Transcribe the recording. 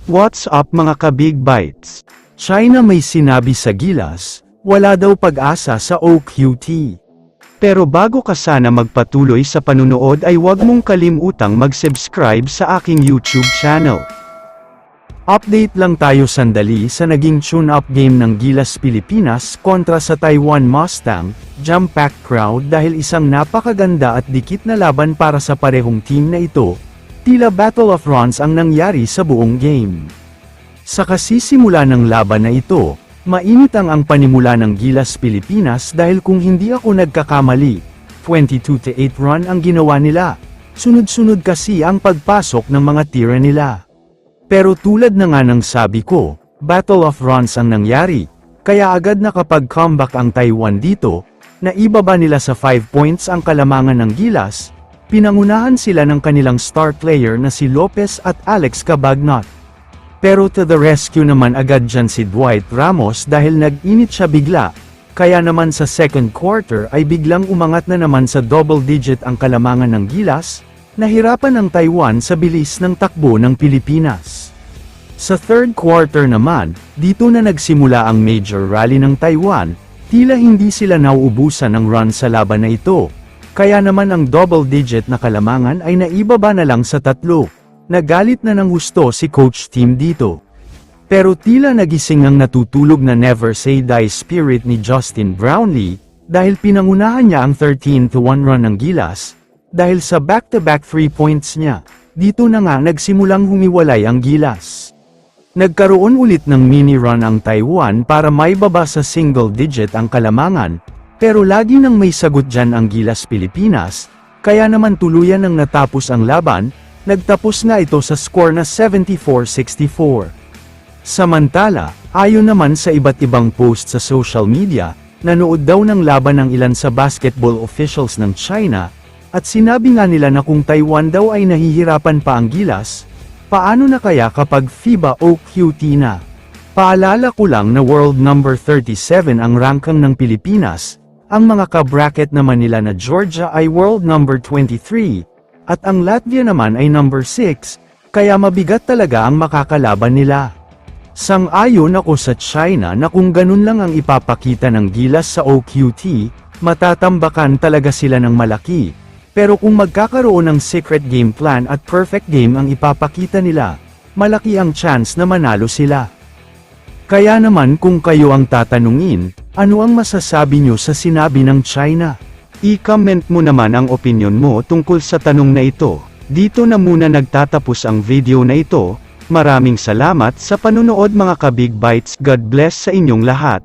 What's up mga ka-Big Bites? China may sinabi sa Gilas, wala daw pag-asa sa OQT. Pero bago ka sana magpatuloy sa panunood ay huwag mong kalimutang mag-subscribe sa aking YouTube channel. Update lang tayo sandali sa naging tune-up game ng Gilas Pilipinas kontra sa Taiwan Mustang, jam-packed crowd dahil isang napakaganda at dikit na laban para sa parehong team na ito. Tila Battle of Runs ang nangyari sa buong game. Sa kasisimula ng laban na ito, mainit ang panimula ng Gilas Pilipinas dahil kung hindi ako nagkakamali, 22-8 run ang ginawa nila. Sunod-sunod kasi ang pagpasok ng mga tira nila. Pero tulad na nga ng sabi ko, Battle of Runs ang nangyari, kaya agad nakapag-comeback ang Taiwan dito, na ibaba nila sa 5 points ang kalamangan ng Gilas. Pinangunahan sila ng kanilang star player na si Lopez at Alex Cabagnot. Pero to the rescue naman agad dyan si Dwight Ramos dahil nag-init siya bigla, kaya naman sa second quarter ay biglang umangat na naman sa double digit ang kalamangan ng Gilas, nahirapan ang Taiwan sa bilis ng takbo ng Pilipinas. Sa third quarter naman, dito na nagsimula ang major rally ng Taiwan, tila hindi sila nauubusan ng run sa laban na ito. Kaya naman ang double-digit na kalamangan ay naibaba na lang sa 3. Nagalit na ng husto si Coach Tim dito. Pero tila nagising ang natutulog na never say die spirit ni Justin Brownlee, dahil pinangunahan niya ang 13-1 run ng Gilas, dahil sa back-to-back 3 points niya. Dito na nga nagsimulang humiwalay ang Gilas. Nagkaroon ulit ng mini-run ang Taiwan para maibaba sa single-digit ang kalamangan, pero lagi nang may sagot dyan ang Gilas Pilipinas, kaya naman tuluyan nang natapos ang laban, nagtapos nga ito sa score na 74-64. Samantala, ayon naman sa iba't ibang post sa social media, nanood daw ng laban ng ilan sa basketball officials ng China, at sinabi nga nila na kung Taiwan daw ay nahihirapan pa ang Gilas, paano na kaya kapag FIBA o QT na? Paalala ko lang na world number 37 ang rankang ng Pilipinas. Ang mga ka-bracket naman nila na Georgia ay world number 23, at ang Latvia naman ay number 6, kaya mabigat talaga ang makakalaban nila. Sang-ayon ako sa China na kung ganun lang ang ipapakita ng Gilas sa OQT, matatambakan talaga sila ng malaki. Pero kung magkakaroon ng secret game plan at perfect game ang ipapakita nila, malaki ang chance na manalo sila. Kaya naman kung kayo ang tatanungin, ano ang masasabi nyo sa sinabi ng China? I-comment mo naman ang opinion mo tungkol sa tanong na ito. Dito na muna nagtatapos ang video na ito. Maraming salamat sa panunood mga ka-Big Bites. God bless sa inyong lahat.